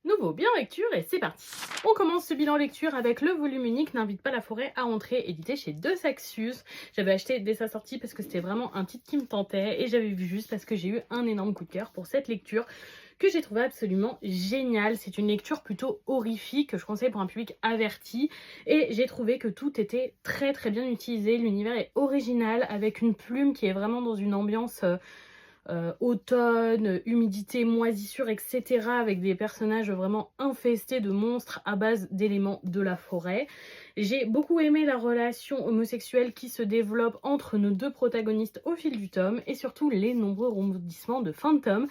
Nouveau bilan lecture et c'est parti. On commence ce bilan lecture avec le volume unique N'invite pas la forêt à entrer, édité chez De Saxius. J'avais acheté dès sa sortie parce que c'était vraiment un titre qui me tentait et j'avais vu juste parce que j'ai eu un énorme coup de cœur pour cette lecture que j'ai trouvé absolument géniale. C'est une lecture plutôt horrifique que je conseille pour un public averti et j'ai trouvé que tout était très bien utilisé. L'univers est original avec une plume qui est vraiment dans une ambiance automne, humidité, moisissure, etc. avec des personnages vraiment infestés de monstres à base d'éléments de la forêt. J'ai beaucoup aimé la relation homosexuelle qui se développe entre nos deux protagonistes au fil du tome et surtout les nombreux rebondissements de fin de tome.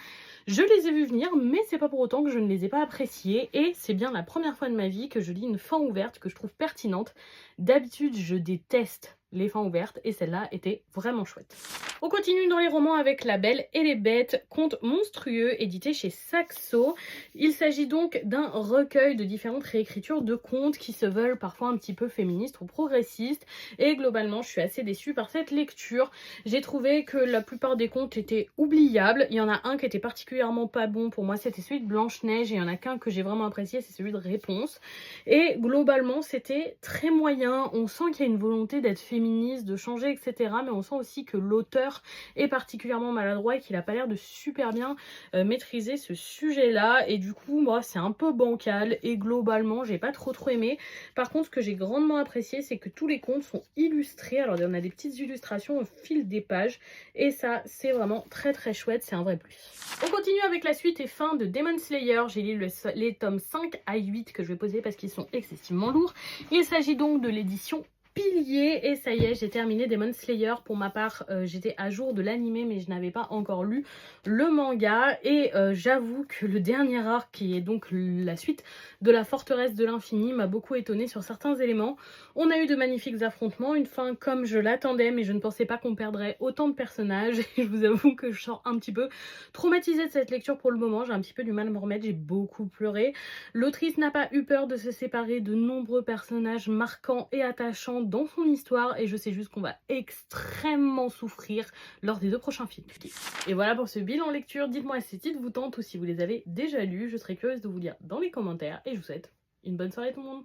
Je les ai vus venir, mais c'est pas pour autant que je ne les ai pas appréciés et c'est bien la première fois de ma vie que je lis une fin ouverte que je trouve pertinente. D'habitude, je déteste les fins ouvertes et celle-là était vraiment chouette. On continue dans les romans avec La Belle et les Bêtes, conte monstrueux édité chez Saxo. Il s'agit donc d'un recueil de différentes réécritures de contes qui se veulent parfois un petit peu féministes ou progressistes et globalement je suis assez déçue par cette lecture. J'ai trouvé que la plupart des contes étaient oubliables. Il y en a un qui était particulièrement pas bon pour moi, c'était celui de Blanche-Neige et il y en a qu'un que j'ai vraiment apprécié, c'est celui de Réponse. Et globalement c'était très moyen, on sent qu'il y a une volonté d'être féministe, de changer etc. mais on sent aussi que l'auteur est particulièrement maladroit et qu'il a pas l'air de super bien maîtriser ce sujet là et du coup moi c'est un peu bancal et globalement j'ai pas trop aimé. Par contre ce que j'ai grandement apprécié c'est que tous les contes sont illustrés, alors on a des petites illustrations au fil des pages et ça c'est vraiment très chouette, c'est un vrai plus. On continue avec la suite et fin de Demon Slayer. J'ai lu les tomes 5 à 8 que je vais poser parce qu'ils sont excessivement lourds. Il s'agit donc de l'édition Pilier et ça y est, j'ai terminé Demon Slayer. Pour ma part, j'étais à jour de l'animé mais je n'avais pas encore lu le manga et j'avoue que le dernier arc qui est donc la suite de la forteresse de l'infini m'a beaucoup étonnée sur certains éléments. On a eu de magnifiques affrontements, une fin comme je l'attendais mais je ne pensais pas qu'on perdrait autant de personnages et je vous avoue que je sors un petit peu traumatisée de cette lecture pour le moment, j'ai un petit peu du mal à me remettre, j'ai beaucoup pleuré. L'autrice n'a pas eu peur de se séparer de nombreux personnages marquants et attachants dans son histoire et je sais juste qu'on va extrêmement souffrir lors des 2 prochains films. Et voilà pour ce bilan lecture, dites-moi si ces titres vous tentent ou si vous les avez déjà lus, je serais curieuse de vous lire dans les commentaires et je vous souhaite une bonne soirée tout le monde.